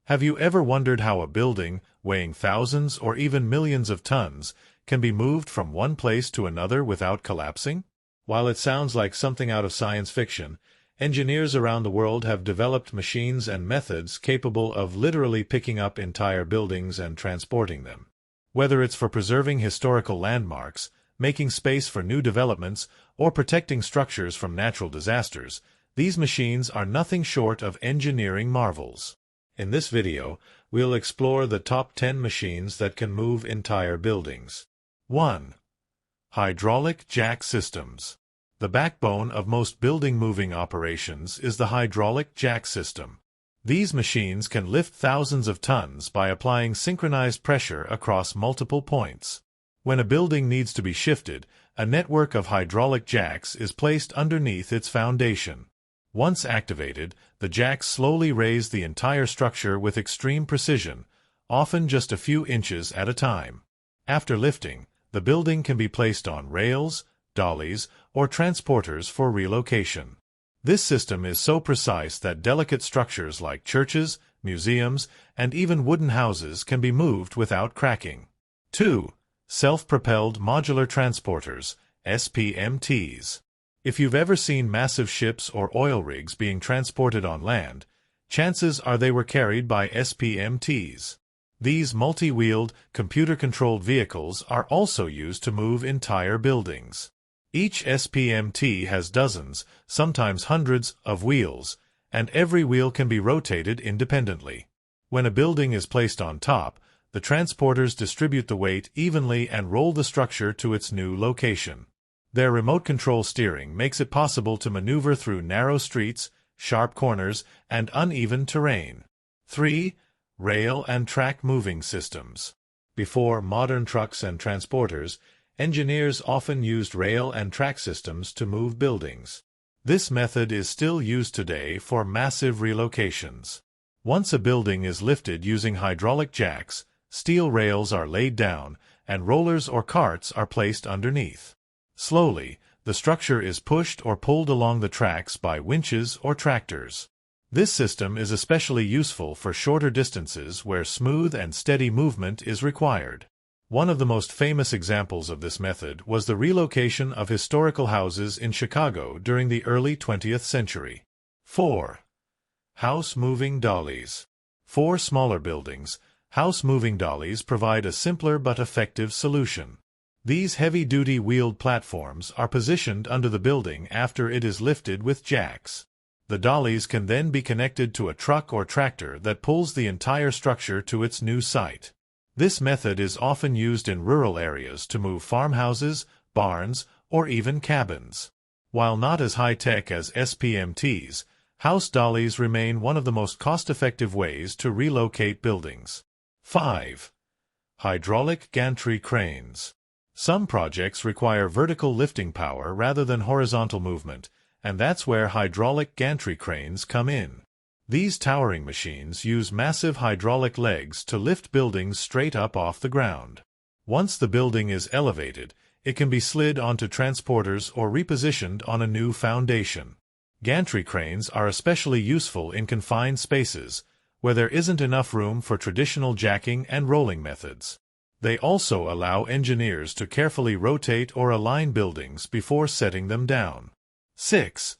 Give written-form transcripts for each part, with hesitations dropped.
Have you ever wondered how a building, weighing thousands or even millions of tons, can be moved from one place to another without collapsing? While it sounds like something out of science fiction, engineers around the world have developed machines and methods capable of literally picking up entire buildings and transporting them. Whether it's for preserving historical landmarks, making space for new developments, or protecting structures from natural disasters, these machines are nothing short of engineering marvels. In this video, we'll explore the top 10 machines that can move entire buildings. 1. Hydraulic jack systems. The backbone of most building-moving operations is the hydraulic jack system. These machines can lift thousands of tons by applying synchronized pressure across multiple points. When a building needs to be shifted, a network of hydraulic jacks is placed underneath its foundation. Once activated, the jacks slowly raise the entire structure with extreme precision, often just a few inches at a time. After lifting, the building can be placed on rails, dollies, or transporters for relocation. This system is so precise that delicate structures like churches, museums, and even wooden houses can be moved without cracking. 2. Self-propelled modular transporters, SPMTs. If you've ever seen massive ships or oil rigs being transported on land, chances are they were carried by SPMTs. These multi-wheeled, computer-controlled vehicles are also used to move entire buildings. Each SPMT has dozens, sometimes hundreds, of wheels, and every wheel can be rotated independently. When a building is placed on top, the transporters distribute the weight evenly and roll the structure to its new location. Their remote control steering makes it possible to maneuver through narrow streets, sharp corners, and uneven terrain. 3. Rail and track moving systems. Before modern trucks and transporters, engineers often used rail and track systems to move buildings. This method is still used today for massive relocations. Once a building is lifted using hydraulic jacks, steel rails are laid down, and rollers or carts are placed underneath. Slowly, the structure is pushed or pulled along the tracks by winches or tractors. This system is especially useful for shorter distances where smooth and steady movement is required. One of the most famous examples of this method was the relocation of historical houses in Chicago during the early 20th century. 4. House-moving dollies. For smaller buildings, house-moving dollies provide a simpler but effective solution. These heavy-duty wheeled platforms are positioned under the building after it is lifted with jacks. The dollies can then be connected to a truck or tractor that pulls the entire structure to its new site. This method is often used in rural areas to move farmhouses, barns, or even cabins. While not as high-tech as SPMTs, house dollies remain one of the most cost-effective ways to relocate buildings. 5. Hydraulic gantry cranes. Some projects require vertical lifting power rather than horizontal movement, and that's where hydraulic gantry cranes come in. These towering machines use massive hydraulic legs to lift buildings straight up off the ground. Once the building is elevated, it can be slid onto transporters or repositioned on a new foundation. Gantry cranes are especially useful in confined spaces, where there isn't enough room for traditional jacking and rolling methods. They also allow engineers to carefully rotate or align buildings before setting them down. 6.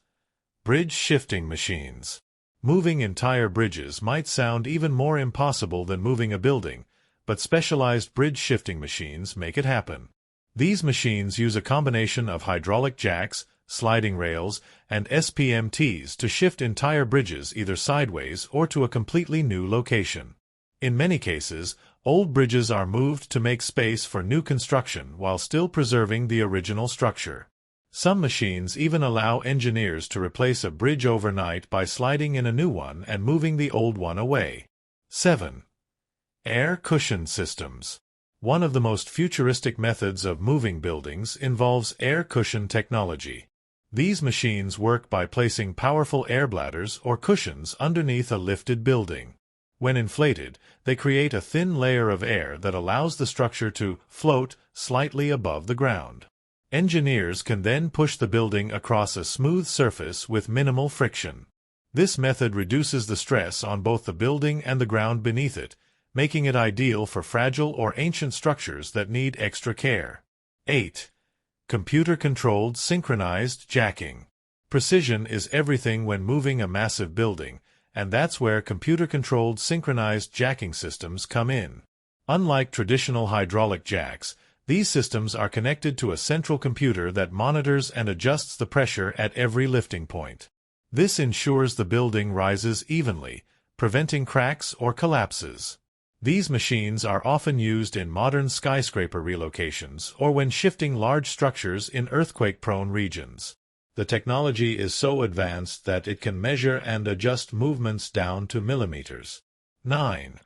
Bridge shifting machines. Moving entire bridges might sound even more impossible than moving a building, but specialized bridge shifting machines make it happen. These machines use a combination of hydraulic jacks, sliding rails, and SPMTs to shift entire bridges either sideways or to a completely new location. In many cases, old bridges are moved to make space for new construction while still preserving the original structure. Some machines even allow engineers to replace a bridge overnight by sliding in a new one and moving the old one away. 7. Air cushion systems. One of the most futuristic methods of moving buildings involves air cushion technology. These machines work by placing powerful air bladders or cushions underneath a lifted building. When inflated, they create a thin layer of air that allows the structure to float slightly above the ground. Engineers can then push the building across a smooth surface with minimal friction. This method reduces the stress on both the building and the ground beneath it, making it ideal for fragile or ancient structures that need extra care. 8. Computer-controlled synchronized jacking. Precision is everything when moving a massive building, and that's where computer-controlled synchronized jacking systems come in. Unlike traditional hydraulic jacks, these systems are connected to a central computer that monitors and adjusts the pressure at every lifting point. This ensures the building rises evenly, preventing cracks or collapses. These machines are often used in modern skyscraper relocations or when shifting large structures in earthquake-prone regions. The technology is so advanced that it can measure and adjust movements down to millimeters. 9.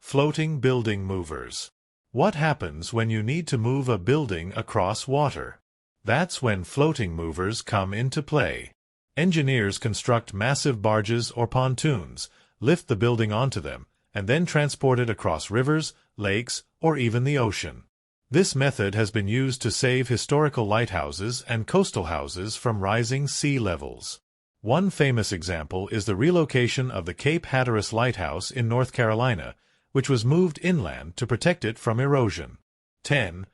Floating building movers. What happens when you need to move a building across water? That's when floating movers come into play. Engineers construct massive barges or pontoons, lift the building onto them, and then transport it across rivers, lakes, or even the ocean. This method has been used to save historical lighthouses and coastal houses from rising sea levels. One famous example is the relocation of the Cape Hatteras Lighthouse in North Carolina, which was moved inland to protect it from erosion. 10.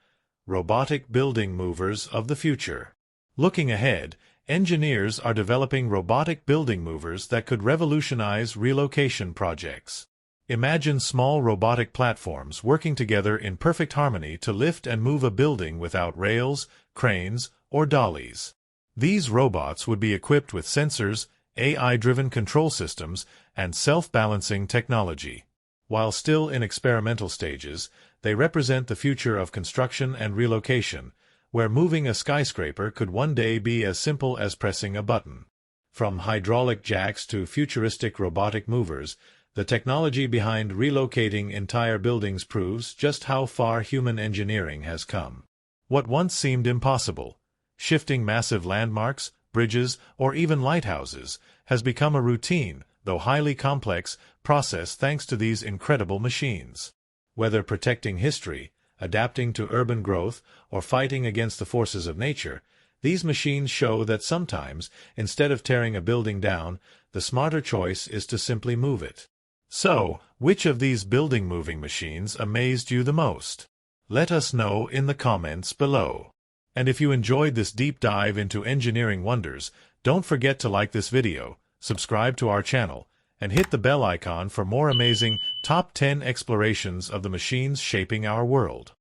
Robotic building movers of the future. Looking ahead, engineers are developing robotic building movers that could revolutionize relocation projects. Imagine small robotic platforms working together in perfect harmony to lift and move a building without rails, cranes, or dollies. These robots would be equipped with sensors, AI-driven control systems, and self-balancing technology. While still in experimental stages, they represent the future of construction and relocation, where moving a skyscraper could one day be as simple as pressing a button. From hydraulic jacks to futuristic robotic movers, the technology behind relocating entire buildings proves just how far human engineering has come. What once seemed impossible, shifting massive landmarks, bridges, or even lighthouses, has become a routine, though highly complex, process thanks to these incredible machines. Whether protecting history, adapting to urban growth, or fighting against the forces of nature, these machines show that sometimes, instead of tearing a building down, the smarter choice is to simply move it. So, which of these building moving machines amazed you the most? Let us know in the comments below. And if you enjoyed this deep dive into engineering wonders, don't forget to like this video, subscribe to our channel, and hit the bell icon for more amazing top 10 explorations of the machines shaping our world.